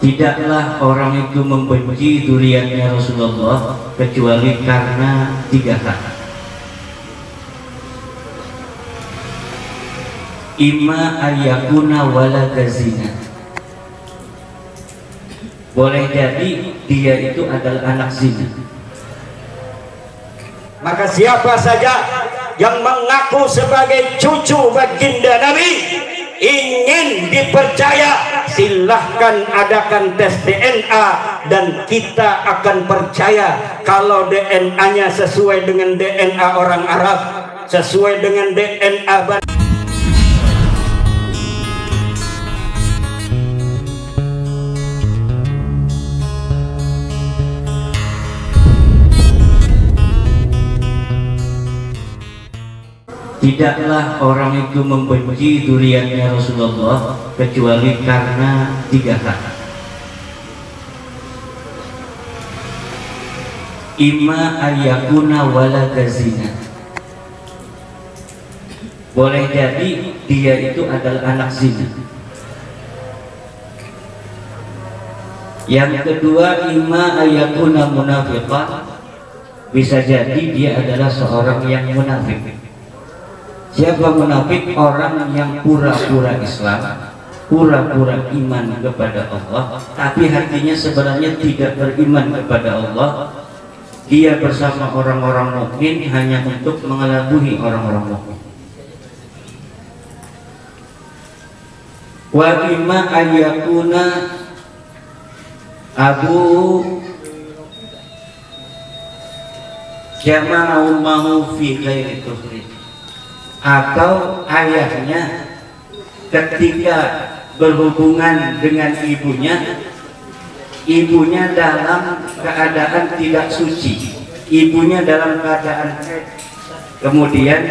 Tidaklah orang itu membenci dzurriyyatnya Rasulullah kecuali karena 3 hal. Imma ayyakuna walada zina. Boleh jadi dia itu adalah anak zina. Maka siapa saja yang mengaku sebagai cucu baginda Nabi ingin dipercaya, silahkan adakan tes DNA dan kita akan percaya kalau DNA-nya sesuai dengan DNA orang Arab, sesuai dengan DNA Tidaklah orang itu membenci dzurriyyatnya Rasulullah kecuali karena 3 hal. Imma ayyakuna walada zina. Boleh jadi dia itu adalah anak zina. Yang kedua, imma ayyakuna munafiqan. Bisa jadi dia adalah seorang yang munafik. Siapa munafik? Orang yang pura-pura Islam, pura-pura iman kepada Allah, tapi hatinya sebenarnya tidak beriman kepada Allah. Dia bersama orang-orang mukmin hanya untuk mengelabui orang-orang mukmin. Wa imma ayyakuna abu jama'u mahu fi ghairi kufri. Atau ayahnya ketika berhubungan dengan ibunya dalam keadaan tidak suci, ibunya dalam keadaan kemudian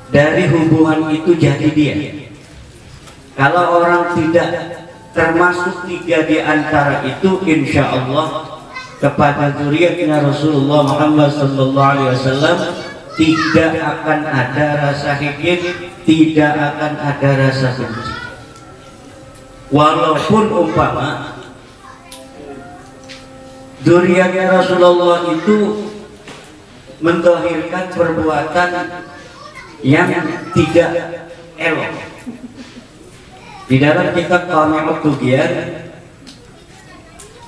dari hubungan itu jadi dia. Kalau orang tidak termasuk 3 di antara itu, insya Allah kepada dzurriyyatnya Rasulullah Muhammad SAW tidak akan ada rasa hikid, tidak akan ada rasa benci. Walaupun umpama dzurriyyatnya Rasulullah itu mendahirkan perbuatan yang tidak elok. Di dalam kitab Qami'ut Tughyan,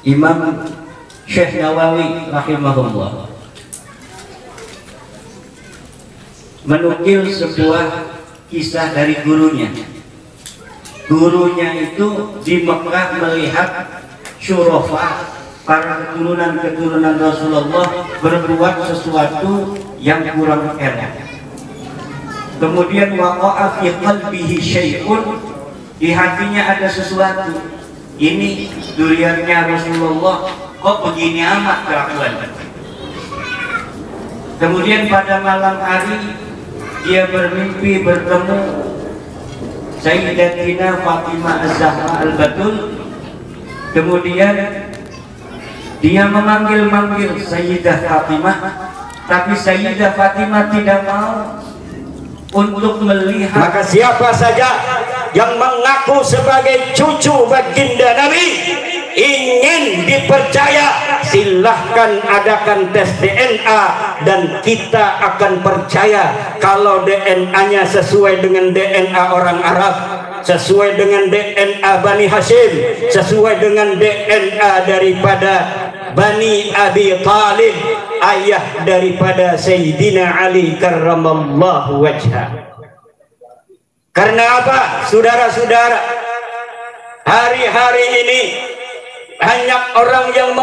Imam Syekh Nawawi rahimahullah menukil sebuah kisah dari gurunya. Gurunya itu di Mekah melihat syurafa, para keturunan Rasulullah berbuat sesuatu yang kurang elok. Kemudian waqa'a fi qalbihi syai'un, di hatinya ada sesuatu. Ini dzurriyyatnya Rasulullah kok begini amat kelakuan. Kemudian pada malam hari dia bermimpi bertemu Sayyidatina Fatimah Az-Zahra Al-Batul. Kemudian dia memanggil-manggil Sayyidah Fatimah, tapi Sayyidah Fatimah tidak mau untuk melihat. Maka siapa saja yang mengaku sebagai cucu baginda Nabi ingin dipercaya, silahkan adakan tes DNA dan kita akan percaya kalau DNA-nya sesuai dengan DNA orang Arab, sesuai dengan DNA Bani Hashim, sesuai dengan DNA daripada Bani Abi Talib, ayah daripada Sayyidina Ali karramallahu wajhah. Karena apa, saudara-saudara? Hari-hari ini banyak orang yang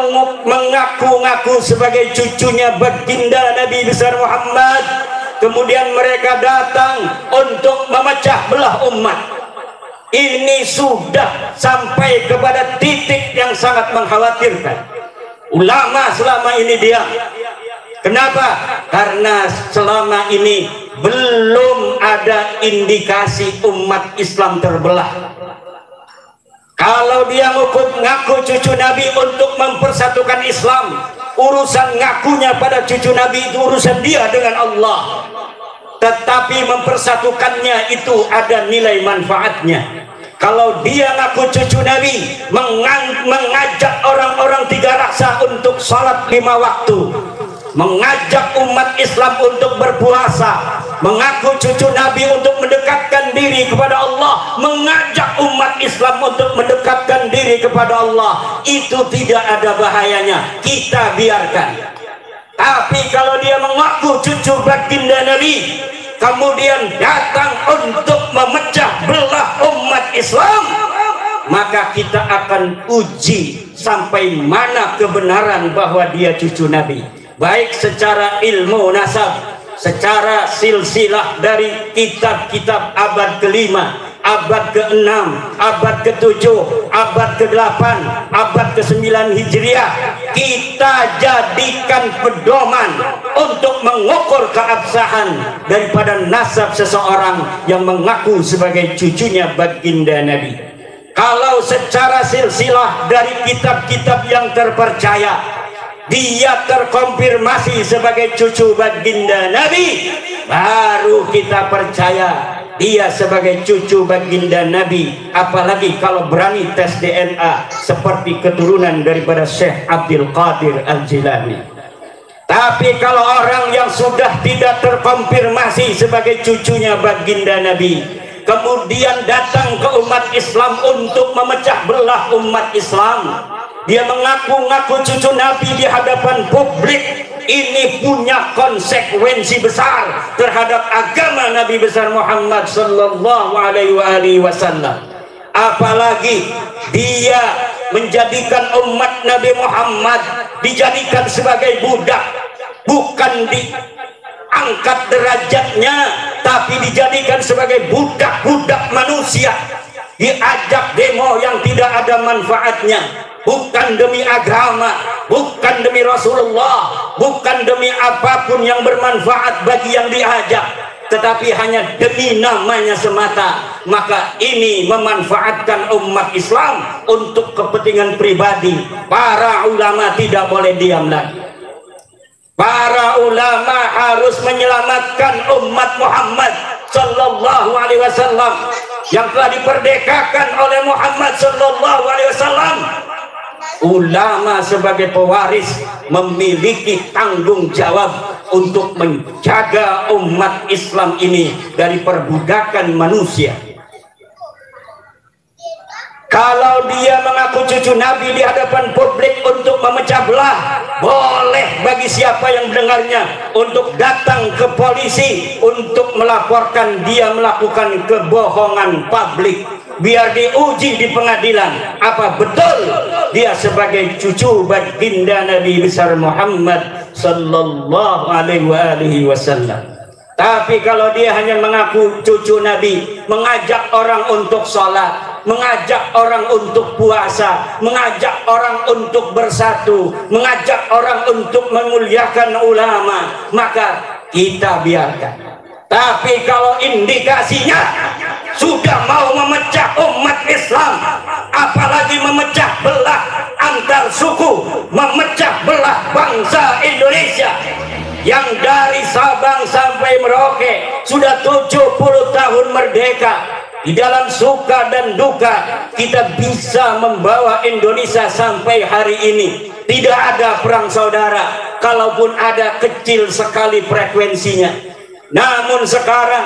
mengaku-ngaku sebagai cucunya baginda Nabi besar Muhammad, kemudian mereka datang untuk memecah belah umat. Ini sudah sampai kepada titik yang sangat mengkhawatirkan. Ulama selama ini diam. Kenapa? Karena selama ini belum ada indikasi umat Islam terbelah. Kalau dia ngaku cucu Nabi untuk mempersatukan Islam, urusan ngakunya pada cucu Nabi itu urusan dia dengan Allah. Tetapi mempersatukannya itu ada nilai manfaatnya. Kalau dia ngaku cucu Nabi, mengajak orang-orang 3 raksa untuk salat 5 waktu, mengajak umat Islam untuk berpuasa, mengaku cucu Nabi untuk mendekatkan diri kepada Allah, mengajak umat Islam untuk mendekatkan diri kepada Allah, itu tidak ada bahayanya, kita biarkan. Tapi kalau dia mengaku cucu baginda Nabi, kemudian datang untuk memecah belah umat Islam, maka kita akan uji sampai mana kebenaran bahwa dia cucu Nabi, baik secara ilmu nasab, secara silsilah dari kitab-kitab abad ke-5, abad ke-6, abad ke-7, abad ke-8, abad ke-9 Hijriah. Kita jadikan pedoman untuk mengukur keabsahan daripada nasab seseorang yang mengaku sebagai cucunya baginda Nabi. Kalau secara silsilah dari kitab-kitab yang terpercaya, dia terkonfirmasi sebagai cucu baginda Nabi, baru kita percaya dia sebagai cucu baginda Nabi. Apalagi kalau berani tes DNA seperti keturunan daripada Syekh Abdul Qadir Al-Jilani. Tapi kalau orang yang sudah tidak terkonfirmasi sebagai cucunya baginda Nabi, kemudian datang ke umat Islam untuk memecah belah umat Islam, dia mengaku-ngaku cucu Nabi di hadapan publik, ini punya konsekuensi besar terhadap agama Nabi besar Muhammad sallallahu alaihi wasallam. Apalagi dia menjadikan umat Nabi Muhammad dijadikan sebagai budak, bukan diangkat derajatnya, tapi dijadikan sebagai budak-budak manusia, diajak demo yang tidak ada manfaatnya, bukan demi agama, bukan demi Rasulullah, bukan demi apapun yang bermanfaat bagi yang diajak, tetapi hanya demi namanya semata. Maka ini memanfaatkan umat Islam untuk kepentingan pribadi. Para ulama tidak boleh diam lagi. Para ulama harus menyelamatkan umat Muhammad sallallahu alaihi wasallam yang telah diperdekakan oleh Muhammad sallallahu alaihi wasallam. Ulama sebagai pewaris memiliki tanggung jawab untuk menjaga umat Islam ini dari perbudakan manusia. Kalau dia mengaku cucu Nabi di hadapan publik untuk memecah belah, boleh bagi siapa yang mendengarnya untuk datang ke polisi untuk melaporkan dia melakukan kebohongan publik, biar diuji di pengadilan apa betul dia sebagai cucu baginda Nabi besar Muhammad sallallahu alaihi wasallam. Tapi kalau dia hanya mengaku cucu Nabi, mengajak orang untuk sholat, mengajak orang untuk puasa, mengajak orang untuk bersatu, mengajak orang untuk memuliakan ulama, maka kita biarkan. Tapi kalau indikasinya sudah mau memecah umat Islam, apalagi memecah belah antar suku, memecah belah bangsa Indonesia yang dari Sabang sampai Merauke sudah 70 tahun merdeka, di dalam suka dan duka kita bisa membawa Indonesia sampai hari ini. Tidak ada perang saudara, kalaupun ada kecil sekali frekuensinya. Namun sekarang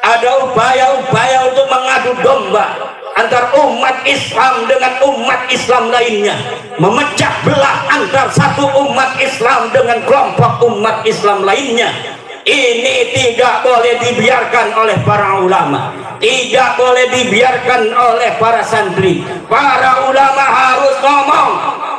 ada upaya-upaya untuk mengadu domba antar umat Islam dengan umat Islam lainnya, memecah belah antar satu umat Islam dengan kelompok umat Islam lainnya. Ini tidak boleh dibiarkan oleh para ulama, tidak boleh dibiarkan oleh para santri. Para ulama harus ngomong,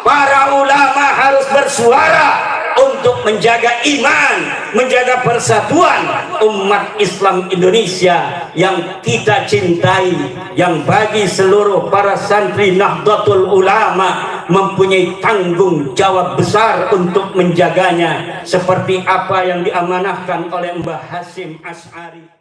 para ulama harus bersuara untuk menjaga iman, menjaga persatuan umat Islam Indonesia yang kita cintai, yang bagi seluruh para santri Nahdlatul Ulama mempunyai tanggung jawab besar untuk menjaganya, seperti apa yang diamanahkan oleh Mbah Hasyim Asy'ari.